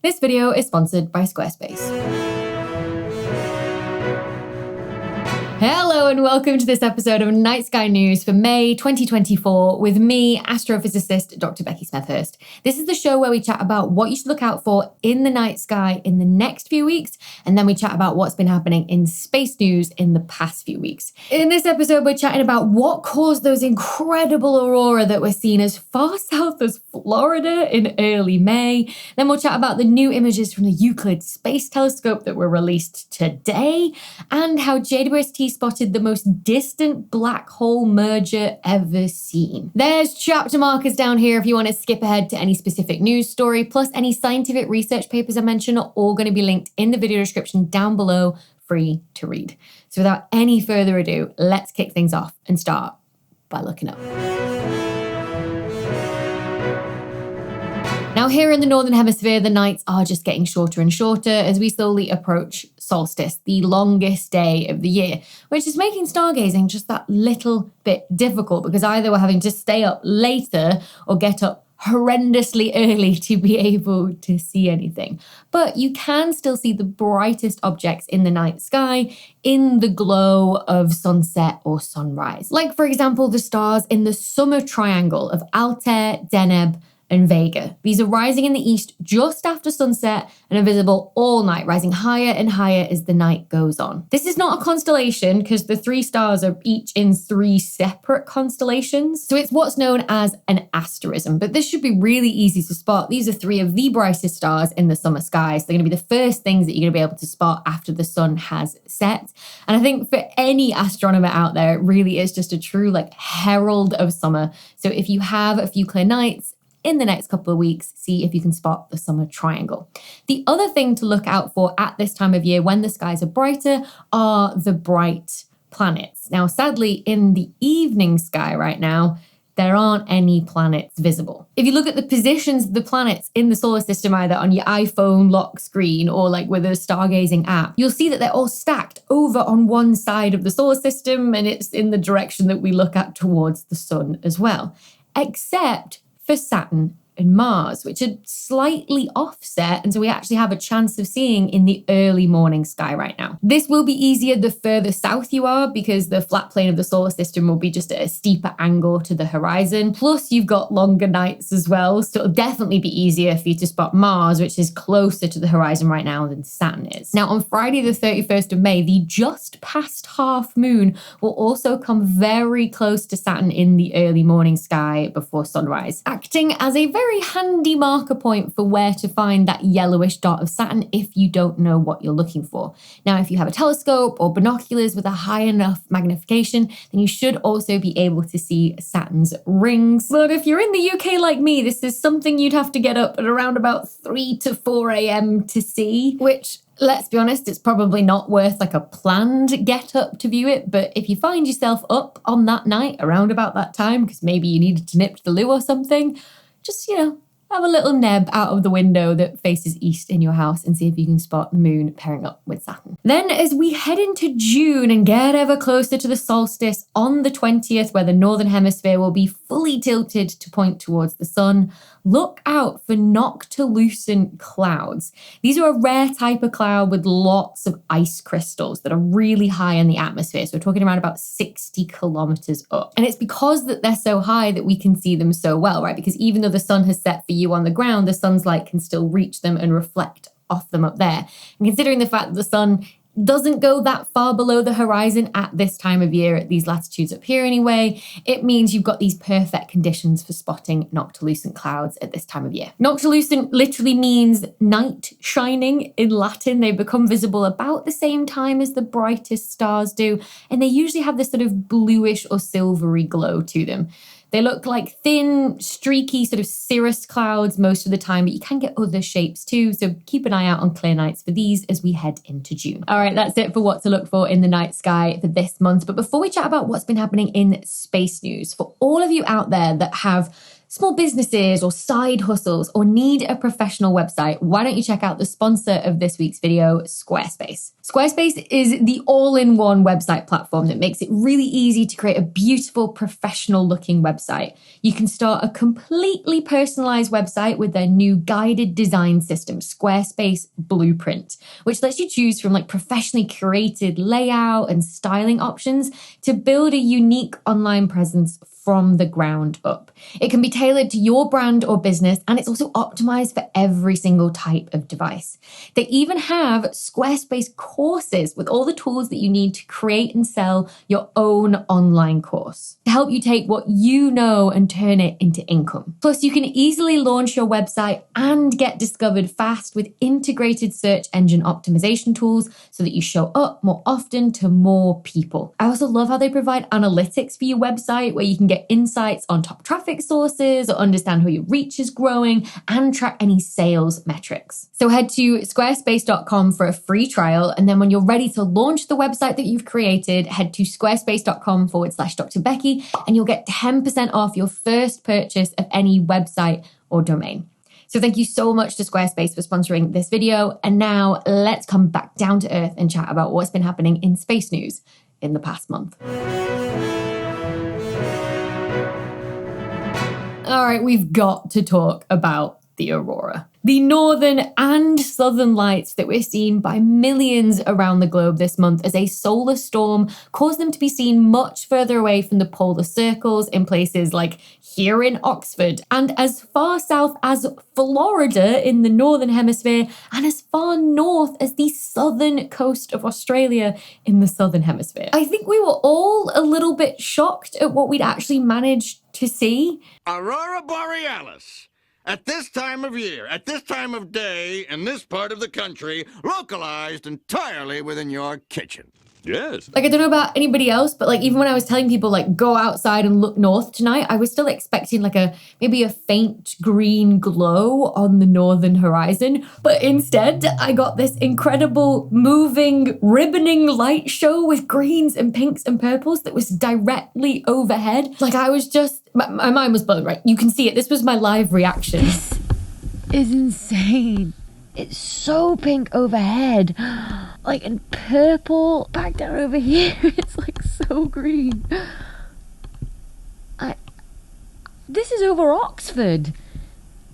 This video is sponsored by Squarespace. Hello and welcome to this episode of Night Sky News for May 2024 with me, astrophysicist Dr. Becky Smethurst. This is the show where we chat about what you should look out for in the night sky in the next few weeks, and then we chat about what's been happening in space news in the past few weeks. In this episode, we're chatting about what caused those incredible aurora that we're seeing as far south as Florida in early May. Then we'll chat about the new images from the Euclid Space Telescope that were released today, and how JWST spotted the most distant black hole merger ever seen. There's chapter markers down here if you want to skip ahead to any specific news story, plus any scientific research papers I mention are all going to be linked in the video description down below, free to read. So without any further ado, let's kick things off and start by looking up. Now here in the Northern Hemisphere, the nights are just getting shorter and shorter as we slowly approach Solstice, the longest day of the year, which is making stargazing just that little bit difficult because either we're having to stay up later or get up horrendously early to be able to see anything. But you can still see the brightest objects in the night sky in the glow of sunset or sunrise. Like, for example, the stars in the summer triangle of Altair, Deneb, and Vega. These are rising in the east just after sunset and are visible all night, rising higher and higher as the night goes on. This is not a constellation because the three stars are each in three separate constellations, so it's what's known as an asterism, but this should be really easy to spot. These are three of the brightest stars in the summer sky, so they're going to be the first things that you're going to be able to spot after the sun has set. And I think for any astronomer out there, it really is just a true herald of summer. So if you have a few clear nights in the next couple of weeks, see if you can spot the summer triangle. The other thing to look out for at this time of year when the skies are brighter are the bright planets. Now, sadly, in the evening sky right now, there aren't any planets visible. If you look at the positions of the planets in the solar system, either on your iPhone lock screen or with a stargazing app, you'll see that they're all stacked over on one side of the solar system, and it's in the direction that we look at towards the sun as well. Except for Saturn and Mars, which are slightly offset, and so we actually have a chance of seeing in the early morning sky right now. This will be easier the further south you are because the flat plane of the solar system will be just at a steeper angle to the horizon. Plus, you've got longer nights as well, so it'll definitely be easier for you to spot Mars, which is closer to the horizon right now than Saturn is. Now, on Friday the 31st of May, the just past half moon will also come very close to Saturn in the early morning sky before sunrise, acting as a very handy marker point for where to find that yellowish dot of Saturn if you don't know what you're looking for. Now, if you have a telescope or binoculars with a high enough magnification, then you should also be able to see Saturn's rings. But if you're in the UK like me, this is something you'd have to get up at around about 3 to 4 a.m. to see, which, let's be honest, it's probably not worth a planned get up to view it. But if you find yourself up on that night around about that time, because maybe you needed to nip to the loo or something, just, have a little neb out of the window that faces east in your house and see if you can spot the moon pairing up with Saturn. Then as we head into June and get ever closer to the solstice on the 20th, where the Northern Hemisphere will be fully tilted to point towards the sun, look out for Noctilucent clouds. These are a rare type of cloud with lots of ice crystals that are really high in the atmosphere. So we're talking around about 60 kilometers up. And it's because that they're so high that we can see them so well, right? Because even though the sun has set for you on the ground, the sun's light can still reach them and reflect off them up there. And considering the fact that the sun doesn't go that far below the horizon at this time of year, at these latitudes up here anyway, it means you've got these perfect conditions for spotting noctilucent clouds at this time of year. Noctilucent literally means night shining in Latin. They become visible about the same time as the brightest stars do, and they usually have this sort of bluish or silvery glow to them. They look like thin, streaky sort of cirrus clouds most of the time, but you can get other shapes too. So keep an eye out on clear nights for these as we head into June. All right, that's it for what to look for in the night sky for this month. But before we chat about what's been happening in space news, for all of you out there that have small businesses or side hustles or need a professional website, why don't you check out the sponsor of this week's video, Squarespace. Squarespace is the all-in-one website platform that makes it really easy to create a beautiful, professional-looking website. You can start a completely personalized website with their new guided design system, Squarespace Blueprint, which lets you choose from like professionally curated layout and styling options to build a unique online presence from the ground up. It can be tailored to your brand or business, and it's also optimized for every single type of device. They even have Squarespace courses with all the tools that you need to create and sell your own online course to help you take what you know and turn it into income. Plus, you can easily launch your website and get discovered fast with integrated search engine optimization tools so that you show up more often to more people. I also love how they provide analytics for your website where you can get insights on top traffic sources or understand how your reach is growing and track any sales metrics. So head to squarespace.com for a free trial. And then when you're ready to launch the website that you've created, head to squarespace.com/Dr. Becky and you'll get 10% off your first purchase of any website or domain. So thank you so much to Squarespace for sponsoring this video. And now let's come back down to earth and chat about what's been happening in space news in the past month. All right, we've got to talk about the Aurora. The northern and southern lights that we're seeing by millions around the globe this month as a solar storm caused them to be seen much further away from the polar circles in places like here in Oxford and as far south as Florida in the northern hemisphere and as far north as the southern coast of Australia in the southern hemisphere. I think we were all a little bit shocked at what we'd actually managed to see. Aurora Borealis. At this time of year, at this time of day, in this part of the country, localized entirely within your kitchen. Yes. Like, I don't know about anybody else, but like, even when I was telling people like, go outside and look north tonight, I was still expecting like maybe a faint green glow on the northern horizon. But instead, I got this incredible moving, ribboning light show with greens and pinks and purples that was directly overhead. Like, I was just, my mind was blown, right? You can see it. This was my live reaction. This is insane. It's so pink overhead, like, and purple back down over here. It's like so green. This is over Oxford.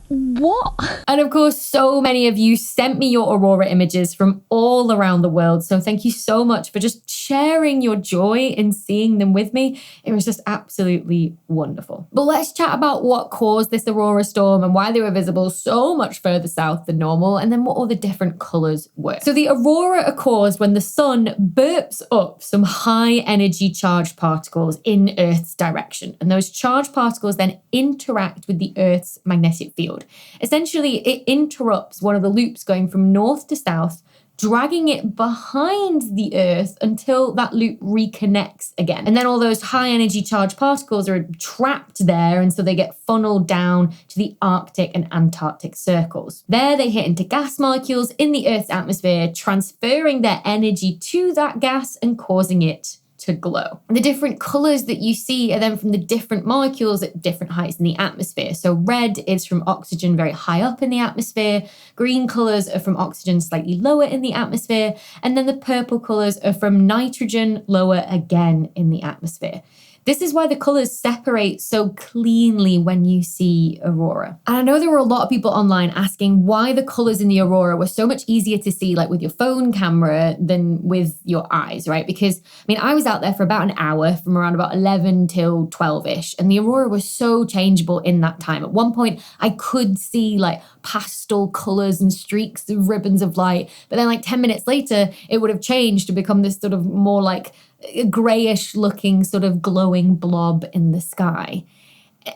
What? And of course, so many of you sent me your Aurora images from all around the world. So thank you so much for just sharing your joy in seeing them with me. It was just absolutely wonderful. But let's chat about what caused this Aurora storm and why they were visible so much further south than normal, and then what all the different colors were. So the Aurora are caused when the sun burps up some high energy charged particles in Earth's direction. And those charged particles then interact with the Earth's magnetic field. Essentially, it interrupts one of the loops going from north to south, dragging it behind the Earth until that loop reconnects again. And then all those high energy charged particles are trapped there, and so they get funneled down to the Arctic and Antarctic circles. There they hit into gas molecules in the Earth's atmosphere, transferring their energy to that gas and causing it to glow. The different colors that you see are then from the different molecules at different heights in the atmosphere. So red is from oxygen very high up in the atmosphere, green colors are from oxygen slightly lower in the atmosphere, and then the purple colors are from nitrogen lower again in the atmosphere. This is why the colors separate so cleanly when you see Aurora. And I know there were a lot of people online asking why the colors in the Aurora were so much easier to see like with your phone camera than with your eyes, right? Because, I mean, I was out there for about an hour from around about 11 till 12-ish, and the Aurora was so changeable in that time. At one point, I could see like pastel colors and streaks of ribbons of light, but then like 10 minutes later, it would have changed to become this sort of more like a grayish looking sort of glowing blob in the sky.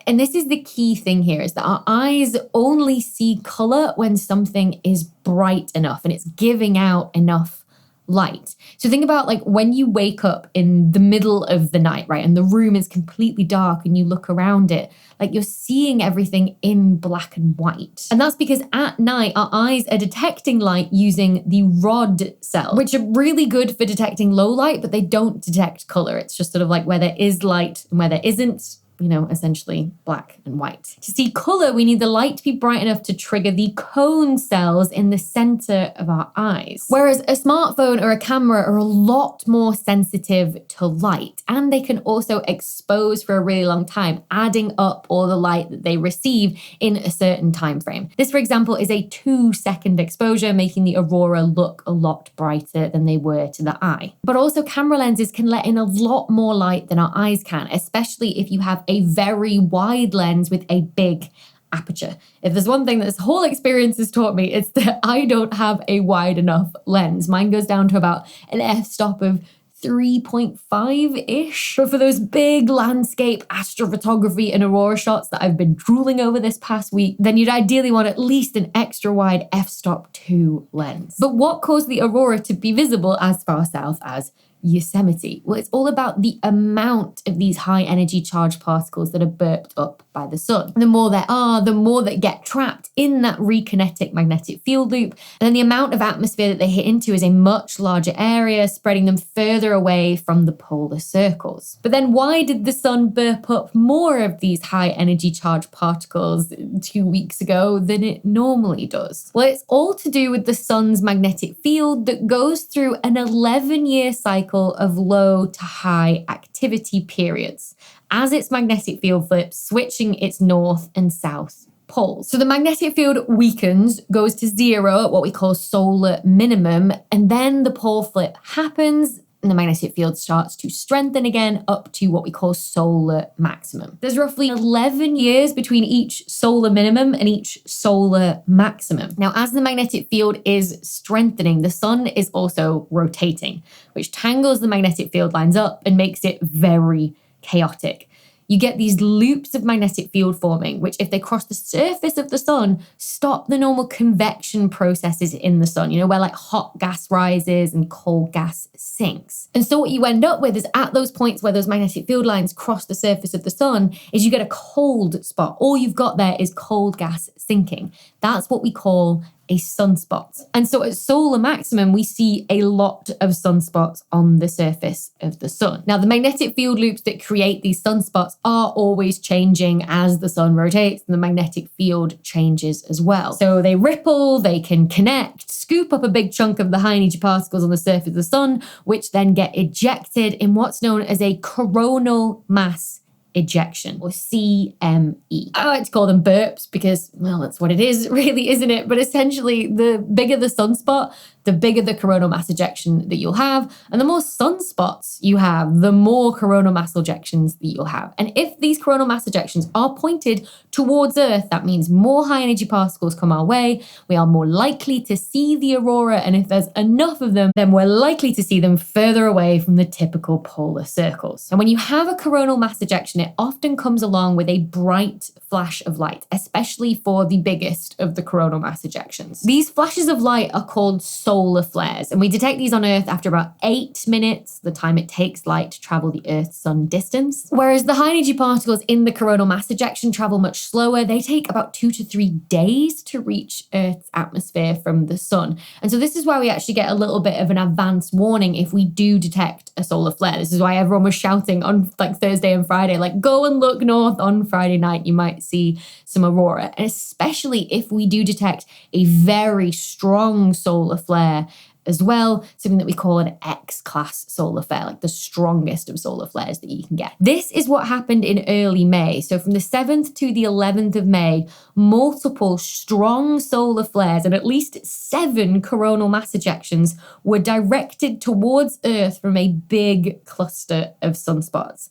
And this is the key thing here, is that our eyes only see color when something is bright enough and it's giving out enough light. So think about like when you wake up in the middle of the night, right? And the room is completely dark and you look around it, like you're seeing everything in black and white. And that's because at night, our eyes are detecting light using the rod cell, which are really good for detecting low light, but they don't detect color. It's just sort of like where there is light and where there isn't, essentially black and white. To see color, we need the light to be bright enough to trigger the cone cells in the center of our eyes. Whereas a smartphone or a camera are a lot more sensitive to light, and they can also expose for a really long time, adding up all the light that they receive in a certain time frame. This, for example, is a 2-second exposure, making the aurora look a lot brighter than they were to the eye. But also camera lenses can let in a lot more light than our eyes can, especially if you have a very wide lens with a big aperture. If there's one thing that this whole experience has taught me, it's that I don't have a wide enough lens. Mine goes down to about an f-stop of 3.5-ish. But for those big landscape astrophotography and aurora shots that I've been drooling over this past week, then you'd ideally want at least an extra wide f-stop 2 lens. But what caused the aurora to be visible as far south as Yosemite? Well, it's all about the amount of these high energy charged particles that are burped up by the sun. The more there are, the more that get trapped in that rekinetic magnetic field loop. And then the amount of atmosphere that they hit into is a much larger area, spreading them further away from the polar circles. But then why did the sun burp up more of these high energy charged particles 2 weeks ago than it normally does? Well, it's all to do with the sun's magnetic field that goes through an 11-year cycle of low to high activity periods as its magnetic field flips, switching its north and south poles. So the magnetic field weakens, goes to 0 at what we call solar minimum, and then the pole flip happens and the magnetic field starts to strengthen again up to what we call solar maximum. There's roughly 11 years between each solar minimum and each solar maximum. Now, as the magnetic field is strengthening, the sun is also rotating, which tangles the magnetic field lines up and makes it very chaotic. You get these loops of magnetic field forming, which if they cross the surface of the sun, stop the normal convection processes in the sun, where like hot gas rises and cold gas sinks. And so what you end up with is at those points where those magnetic field lines cross the surface of the sun is you get a cold spot. All you've got there is cold gas sinking. That's what we call a sunspot. And so at solar maximum, we see a lot of sunspots on the surface of the sun. Now, the magnetic field loops that create these sunspots are always changing as the sun rotates and the magnetic field changes as well. So they ripple, they can connect, scoop up a big chunk of the high energy particles on the surface of the sun, which then get ejected in what's known as a coronal mass ejection, or CME. I like to call them burps because, well, that's what it is, really, isn't it? But essentially, the bigger the sunspot, the bigger the coronal mass ejection that you'll have. And the more sunspots you have, the more coronal mass ejections that you'll have. And if these coronal mass ejections are pointed towards Earth, that means more high energy particles come our way. We are more likely to see the aurora. And if there's enough of them, then we're likely to see them further away from the typical polar circles. And when you have a coronal mass ejection, it often comes along with a bright flash of light, especially for the biggest of the coronal mass ejections. These flashes of light are called solar flares, and we detect these on Earth after about 8 minutes, the time it takes light to travel the Earth-Sun distance. Whereas the high energy particles in the coronal mass ejection travel much slower. They take about 2 to 3 days to reach Earth's atmosphere from the sun. And so this is why we actually get a little bit of an advance warning if we do detect a solar flare. This is why everyone was shouting on like Thursday and Friday, like, go and look north on Friday night, you might see some aurora. And especially if we do detect a very strong solar flare as well, something that we call an X-class solar flare, like the strongest of solar flares that you can get. This is what happened in early May. So from the 7th to the 11th of May, multiple strong solar flares and at least 7 coronal mass ejections were directed towards Earth from a big cluster of sunspots.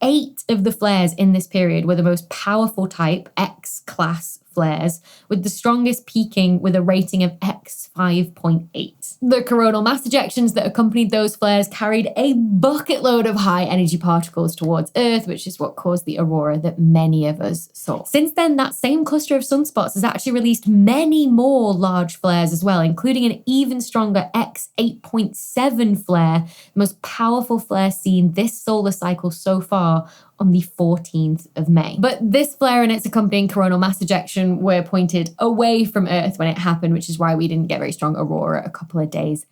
8 of the flares in this period were the most powerful type, X-class flares, with the strongest peaking with a rating of X 5.8. The coronal mass ejections that accompanied those flares carried a bucket load of high energy particles towards Earth, which is what caused the aurora that many of us saw. Since then, that same cluster of sunspots has actually released many more large flares as well, including an even stronger X 8.7 flare, the most powerful flare seen this solar cycle so far, on the 14th of May. But this flare and its accompanying coronal mass ejection were pointed away from Earth when it happened, which is why we didn't get very strong aurora a couple of days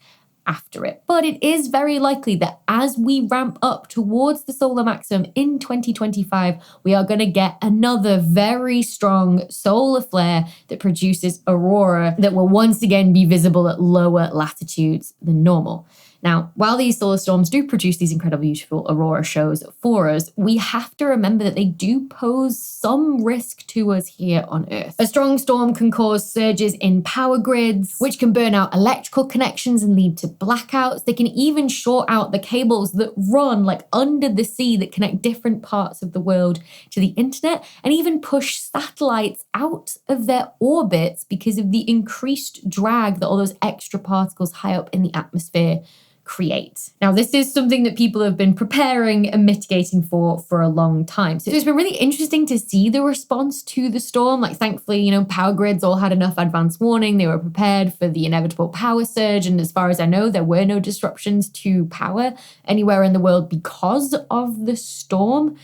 after it. But it is very likely that as we ramp up towards the solar maximum in 2025, we are going to get another very strong solar flare that produces aurora that will once again be visible at lower latitudes than normal. Now, while these solar storms do produce these incredibly beautiful aurora shows for us, we have to remember that they do pose some risk to us here on Earth. A strong storm can cause surges in power grids, which can burn out electrical connections and lead to blackouts. They can even short out the cables that run under the sea that connect different parts of the world to the internet, and even push satellites out of their orbits because of the increased drag that all those extra particles high up in the atmosphere create. Now, this is something that people have been preparing and mitigating for a long time. So it's been really interesting to see the response to the storm. Thankfully, power grids all had enough advance warning. They were prepared for the inevitable power surge. And as far as I know, there were no disruptions to power anywhere in the world because of the storm.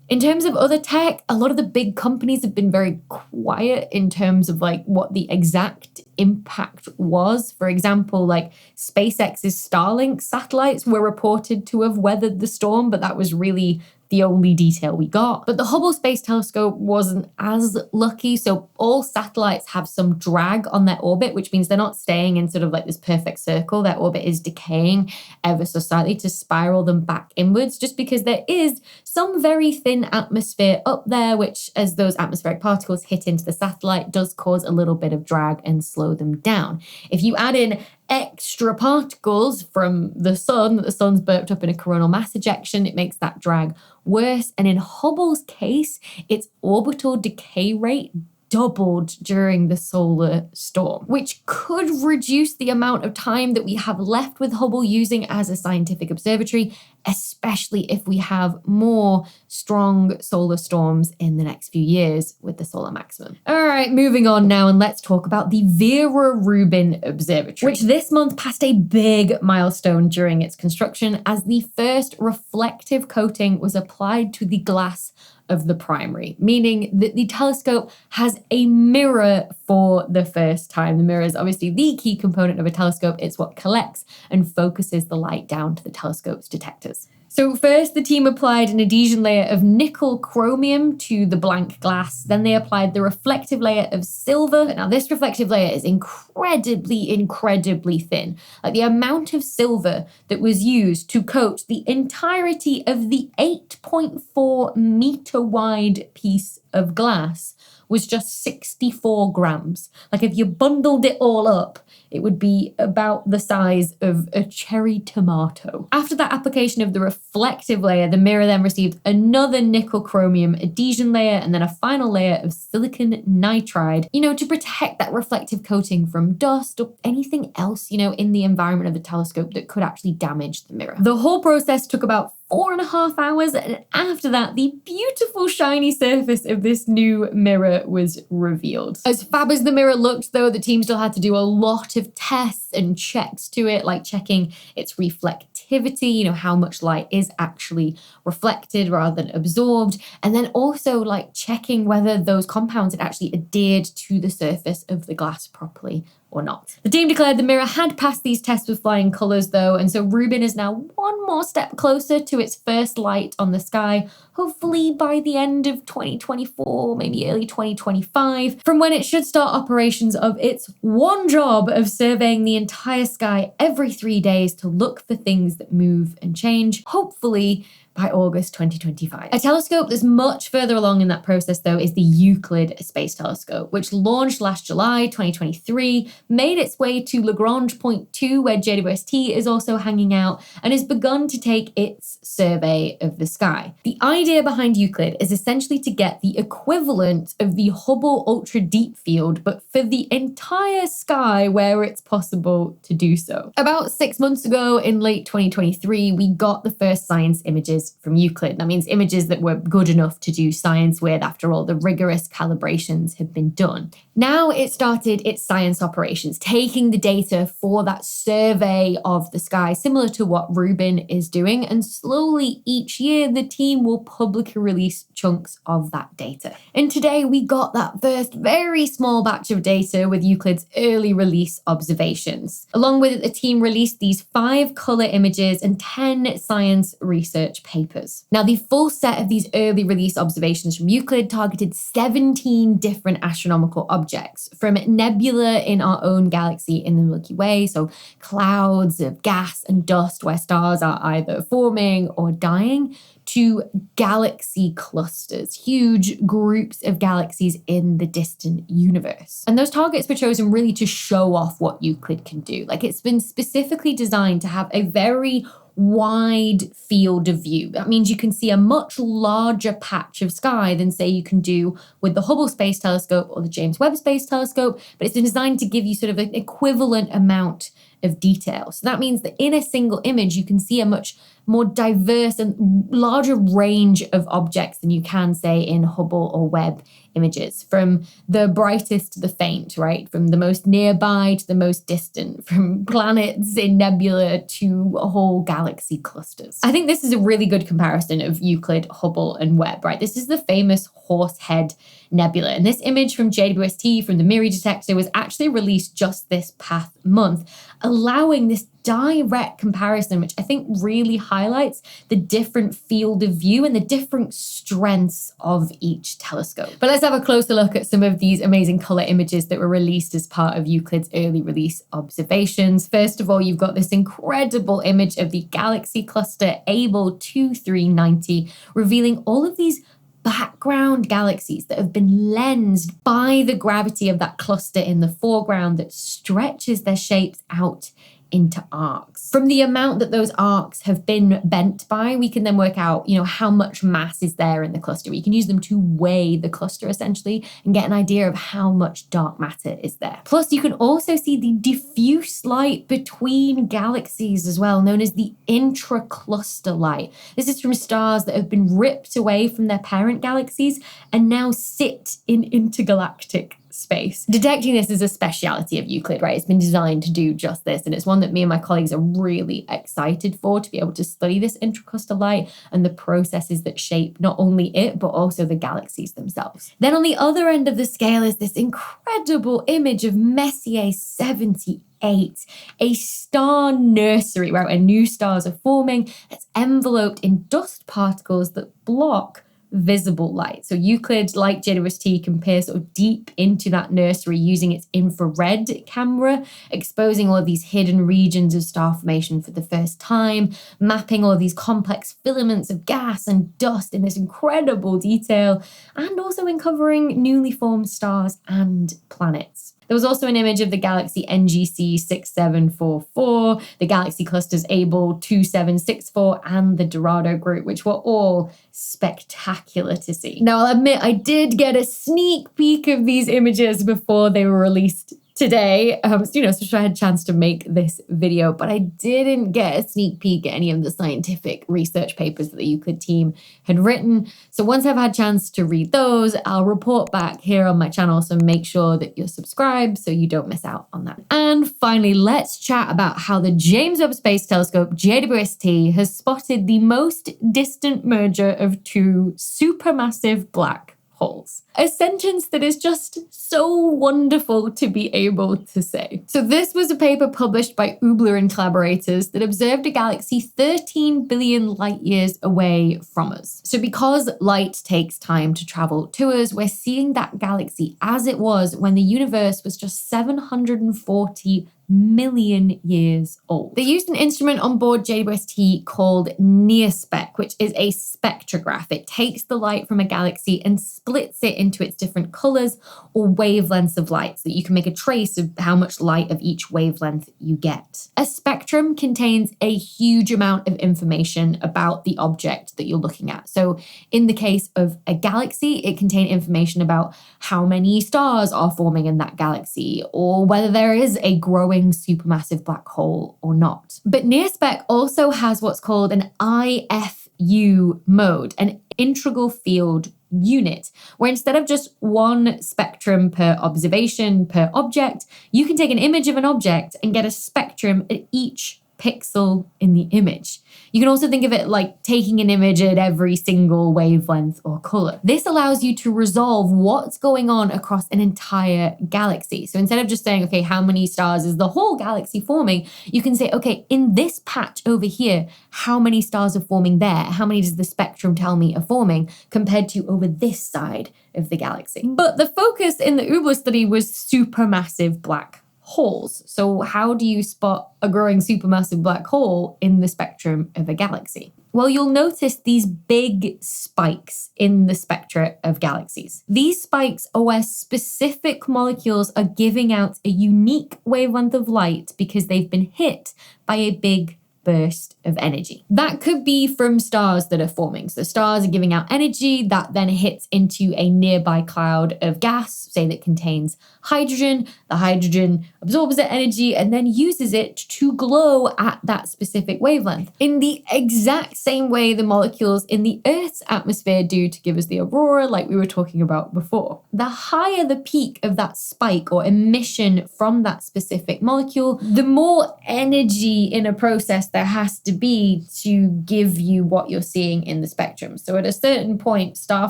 In terms of other tech, a lot of the big companies have been very quiet in terms of what the exact impact was. For example, SpaceX's Starlink satellites were reported to have weathered the storm, but that was really the only detail we got. But the Hubble Space Telescope wasn't as lucky. So all satellites have some drag on their orbit, which means they're not staying in sort of this perfect circle. Their orbit is decaying ever so slightly to spiral them back inwards, just because there is some very thin atmosphere up there, which as those atmospheric particles hit into the satellite does cause a little bit of drag and slow them down. If you add in extra particles from the sun that the sun's burped up in a coronal mass ejection, it makes that drag worse. And in Hubble's case, its orbital decay rate doubled during the solar storm, which could reduce the amount of time that we have left with Hubble using as a scientific observatory, especially if we have more strong solar storms in the next few years with the solar maximum. All right, moving on now, and let's talk about the Vera Rubin Observatory, which this month passed a big milestone during its construction as the first reflective coating was applied to the glass of the primary, meaning that the telescope has a mirror for the first time. The mirror is obviously the key component of a telescope. It's what collects and focuses the light down to the telescope's detectors. So first, the team applied an adhesion layer of nickel chromium to the blank glass. Then they applied the reflective layer of silver. Now, this reflective layer is incredibly thin. The amount of silver that was used to coat the entirety of the 8.4 meter wide piece of glass was just 64 grams. If you bundled it all up, it would be about the size of a cherry tomato. After that application of the reflective layer, the mirror then received another nickel chromium adhesion layer and then a final layer of silicon nitride, to protect that reflective coating from dust or anything else, in the environment of the telescope that could actually damage the mirror. The whole process took about 4.5 hours, and after that, the beautiful shiny surface of this new mirror was revealed. As fab as the mirror looked, though, the team still had to do a lot of tests and checks to it, like checking its reflectivity, how much light is actually reflected rather than absorbed, and then also checking whether those compounds had actually adhered to the surface of the glass properly or not. The team declared the mirror had passed these tests with flying colours, though, and so Rubin is now one more step closer to its first light on the sky, hopefully by the end of 2024, maybe early 2025, from when it should start operations of its one job of surveying the entire sky every 3 days to look for things that move and change, hopefully by August 2025. A telescope that's much further along in that process, though, is the Euclid Space Telescope, which launched last July 2023, made its way to Lagrange Point 2, where JWST is also hanging out, and has begun to take its survey of the sky. The idea behind Euclid is essentially to get the equivalent of the Hubble Ultra Deep Field, but for the entire sky where it's possible to do so. About 6 months ago, in late 2023, we got the first science images from Euclid. That means images that were good enough to do science with after all the rigorous calibrations had been done. Now it started its science operations, taking the data for that survey of the sky, similar to what Rubin is doing. And slowly each year, the team will publicly release chunks of that data. And today we got that first very small batch of data with Euclid's early release observations. Along with it, the team released these 5 color images and 10 science research papers. Now, the full set of these early release observations from Euclid targeted 17 different astronomical objects, from nebula in our own galaxy in the Milky Way, so clouds of gas and dust where stars are either forming or dying, to galaxy clusters, huge groups of galaxies in the distant universe. And those targets were chosen really to show off what Euclid can do. Like, it's been specifically designed to have a very wide field of view. That means you can see a much larger patch of sky than, say, you can do with the Hubble Space Telescope or the James Webb Space Telescope, but it's been designed to give you sort of an equivalent amount of detail. So that means that in a single image, you can see a much more diverse and larger range of objects than you can, say, in Hubble or Webb images, from the brightest to the faint, right? From the most nearby to the most distant, from planets in nebula to whole galaxy clusters. I think this is a really good comparison of Euclid, Hubble, and Webb, right? This is the famous Horsehead Nebula. And this image from JWST, from the Miri detector, was actually released just this past month, allowing this direct comparison, which I think really highlights the different field of view and the different strengths of each telescope. But let's have a closer look at some of these amazing color images that were released as part of Euclid's early release observations. First of all, you've got this incredible image of the galaxy cluster Abell 2390, revealing all of these background galaxies that have been lensed by the gravity of that cluster in the foreground that stretches their shapes out into arcs. From the amount that those arcs have been bent by, we can then work out, how much mass is there in the cluster. We can use them to weigh the cluster essentially and get an idea of how much dark matter is there. Plus, you can also see the diffuse light between galaxies as well, known as the intra-cluster light. This is from stars that have been ripped away from their parent galaxies and now sit in intergalactic space. Detecting this is a speciality of Euclid, right? It's been designed to do just this, and it's one that me and my colleagues are really excited for, to be able to study this intracluster light and the processes that shape not only it, but also the galaxies themselves. Then on the other end of the scale is this incredible image of Messier 78, a star nursery, right, where new stars are forming, that's enveloped in dust particles that block visible light. So Euclid, like JWST, can peer sort of deep into that nursery using its infrared camera, exposing all of these hidden regions of star formation for the first time, mapping all of these complex filaments of gas and dust in this incredible detail, and also uncovering newly formed stars and planets. There was also an image of the galaxy NGC 6744, the galaxy clusters Abell 2764, and the Dorado group, which were all spectacular to see. Now, I'll admit, I did get a sneak peek of these images before they were released today, so I had a chance to make this video, but I didn't get a sneak peek at any of the scientific research papers that the Euclid team had written. So once I've had a chance to read those, I'll report back here on my channel, so make sure that you're subscribed so you don't miss out on that. And finally, let's chat about how the James Webb Space Telescope, JWST, has spotted the most distant merger of 2 supermassive black holes. A sentence that is just so wonderful to be able to say. So this was a paper published by Ubler and collaborators that observed a galaxy 13 billion light years away from us. So because light takes time to travel to us, we're seeing that galaxy as it was when the universe was just 740 million years old. They used an instrument on board JWST called NIRSpec, which is a spectrograph. It takes the light from a galaxy and splits it into its different colors or wavelengths of light so that you can make a trace of how much light of each wavelength you get. A spectrum contains a huge amount of information about the object that you're looking at. So in the case of a galaxy, it contains information about how many stars are forming in that galaxy, or whether there is a growing supermassive black hole or not. But NIRSpec also has what's called an IFU mode, an integral field unit, where instead of just one spectrum per observation per object, you can take an image of an object and get a spectrum at each pixel in the image. You can also think of it like taking an image at every single wavelength or color. This allows you to resolve what's going on across an entire galaxy. So instead of just saying, okay, how many stars is the whole galaxy forming? You can say, okay, in this patch over here, how many stars are forming there? How many does the spectrum tell me are forming compared to over this side of the galaxy? But the focus in the UBLA study was supermassive black holes. So how do you spot a growing supermassive black hole in the spectrum of a galaxy? Well, you'll notice these big spikes in the spectra of galaxies. These spikes are where specific molecules are giving out a unique wavelength of light because they've been hit by a big burst of energy. That could be from stars that are forming. So stars are giving out energy that then hits into a nearby cloud of gas, say that contains hydrogen. The hydrogen absorbs that energy and then uses it to glow at that specific wavelength. In the exact same way the molecules in the Earth's atmosphere do to give us the aurora, like we were talking about before. The higher the peak of that spike or emission from that specific molecule, the more energy in a process there has to be to give you what you're seeing in the spectrum. So at a certain point, star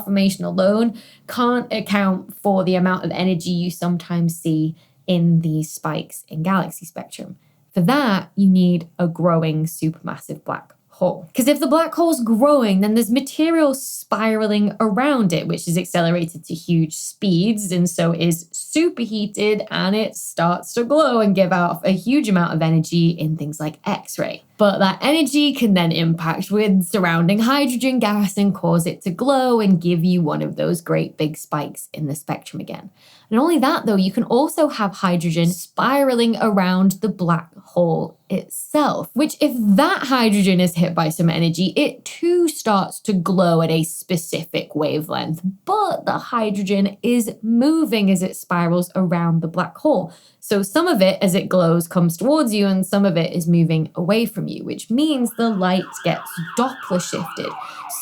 formation alone can't account for the amount of energy you sometimes see in these spikes in galaxy spectrum. For that, you need a growing supermassive black hole. Because if the black hole's growing, then there's material spiraling around it, which is accelerated to huge speeds and so is superheated, and it starts to glow and give out a huge amount of energy in things like X-ray. But that energy can then impact with surrounding hydrogen gas and cause it to glow and give you one of those great big spikes in the spectrum again. And only that though, you can also have hydrogen spiraling around the black hole itself, which if that hydrogen is hit by some energy, it too starts to glow at a specific wavelength. But the hydrogen is moving as it spirals around the black hole. So some of it, as it glows, comes towards you and some of it is moving away from you, which means the light gets Doppler shifted,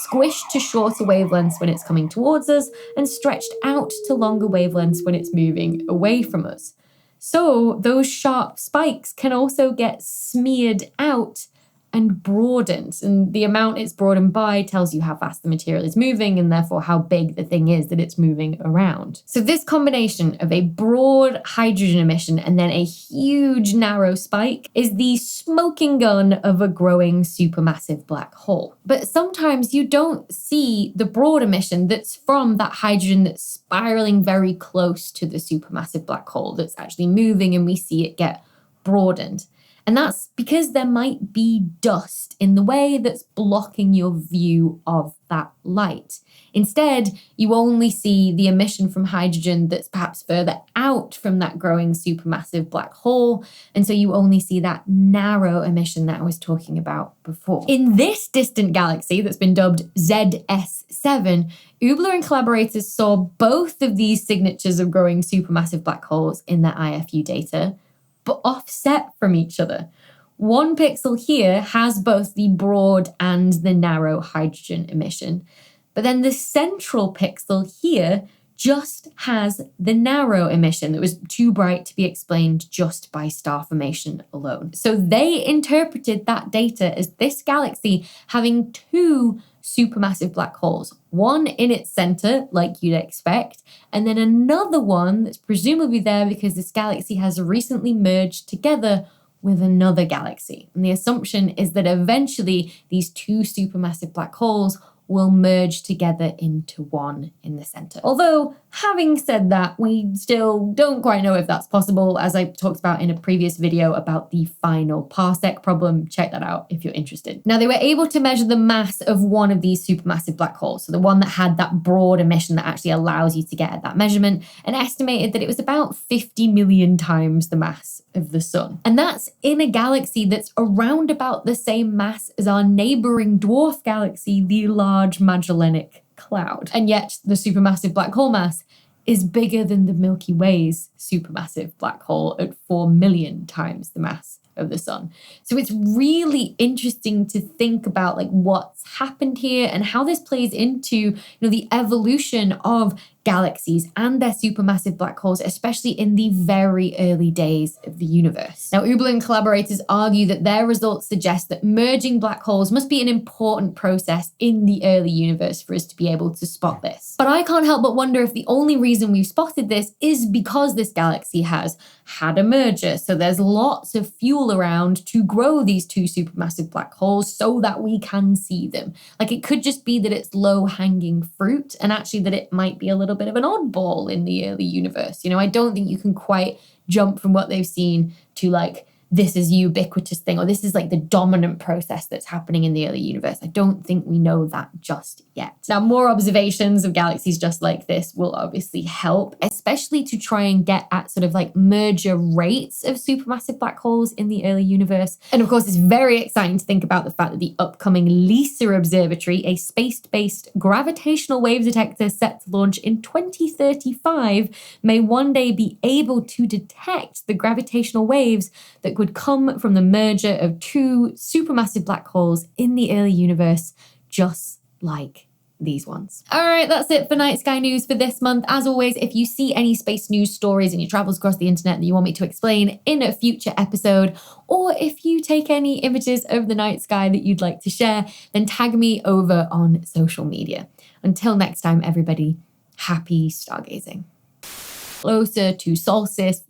squished to shorter wavelengths when it's coming towards us and stretched out to longer wavelengths when it's moving away from us. So those sharp spikes can also get smeared out and broadened. And the amount it's broadened by tells you how fast the material is moving and therefore how big the thing is that it's moving around. So this combination of a broad hydrogen emission and then a huge narrow spike is the smoking gun of a growing supermassive black hole. But sometimes you don't see the broad emission that's from that hydrogen that's spiraling very close to the supermassive black hole that's actually moving, and we see it get broadened. And that's because there might be dust in the way that's blocking your view of that light. Instead, you only see the emission from hydrogen that's perhaps further out from that growing supermassive black hole. And so you only see that narrow emission that I was talking about before. In this distant galaxy that's been dubbed ZS7, Ubler and collaborators saw both of these signatures of growing supermassive black holes in their IFU data, but offset from each other. One pixel here has both the broad and the narrow hydrogen emission, but then the central pixel here just has the narrow emission that was too bright to be explained just by star formation alone. So they interpreted that data as this galaxy having two supermassive black holes, one in its center, like you'd expect, and then another one that's presumably there because this galaxy has recently merged together with another galaxy. And the assumption is that eventually these two supermassive black holes will merge together into one in the center. Although, having said that, we still don't quite know if that's possible, as I talked about in a previous video about the final parsec problem. Check that out if you're interested. Now, they were able to measure the mass of one of these supermassive black holes, so the one that had that broad emission that actually allows you to get at that measurement, and estimated that it was about 50 million times the mass of the sun. And that's in a galaxy that's around about the same mass as our neighboring dwarf galaxy, the Large Magellanic Cloud. And yet the supermassive black hole mass is bigger than the Milky Way's supermassive black hole at 4 million times the mass of the sun. So it's really interesting to think about like what's happened here and how this plays into, the evolution of galaxies and their supermassive black holes, especially in the very early days of the universe. Now, Ubel and collaborators argue that their results suggest that merging black holes must be an important process in the early universe for us to be able to spot this. But I can't help but wonder if the only reason we've spotted this is because this galaxy has had a merger. So there's lots of fuel around to grow these two supermassive black holes so that we can see them. Like, it could just be that it's low-hanging fruit, and actually that it might be a little bit of an oddball in the early universe. I don't think you can quite jump from what they've seen to like, this is a ubiquitous thing, or this is like the dominant process that's happening in the early universe. I don't think we know that just yet. Now, more observations of galaxies just like this will obviously help, especially to try and get at sort of like merger rates of supermassive black holes in the early universe. And of course, it's very exciting to think about the fact that the upcoming LISA Observatory, a space-based gravitational wave detector set to launch in 2035, may one day be able to detect the gravitational waves that would come from the merger of two supermassive black holes in the early universe, just like these ones. All right, that's it for Night Sky News for this month. As always, if you see any space news stories in your travels across the internet that you want me to explain in a future episode, or if you take any images of the night sky that you'd like to share, then tag me over on social media. Until next time, everybody, happy stargazing. Closer to solstice,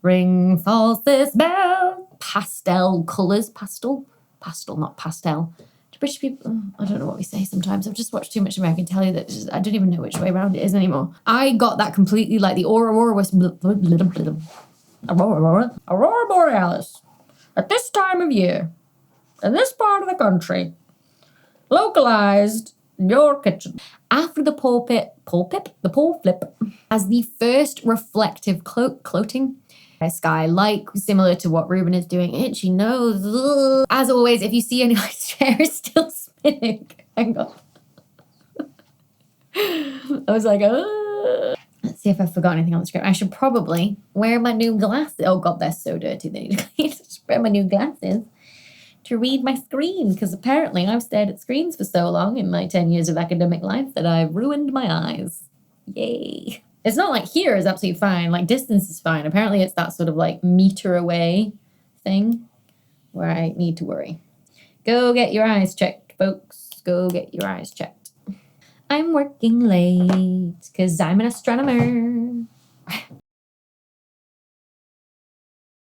ring solstice bell. Pastel colours. Pastel, not pastel. To British people, I don't know what we say sometimes. I've just watched too much American telly that I don't even know which way around it is anymore. I got that completely like the Aurora Borealis. At this time of year, in this part of the country, localized in your kitchen. After the pole flip, as the first reflective cloating sky, like similar to what Rubin is doing. Itchy nose. As always, if you see any my chair is still spinning, hang on. I was like, let's see if I forgot anything on the script. I should probably wear my new glasses. Oh God, they're so dirty. They need to clean. Wear my new glasses to read my screen, because apparently I've stared at screens for so long in my 10 years of academic life that I've ruined my eyes. Yay. It's not like here is absolutely fine, like distance is fine. Apparently it's that sort of like meter away thing where I need to worry. Go get your eyes checked, folks. Go get your eyes checked. I'm working late because I'm an astronomer.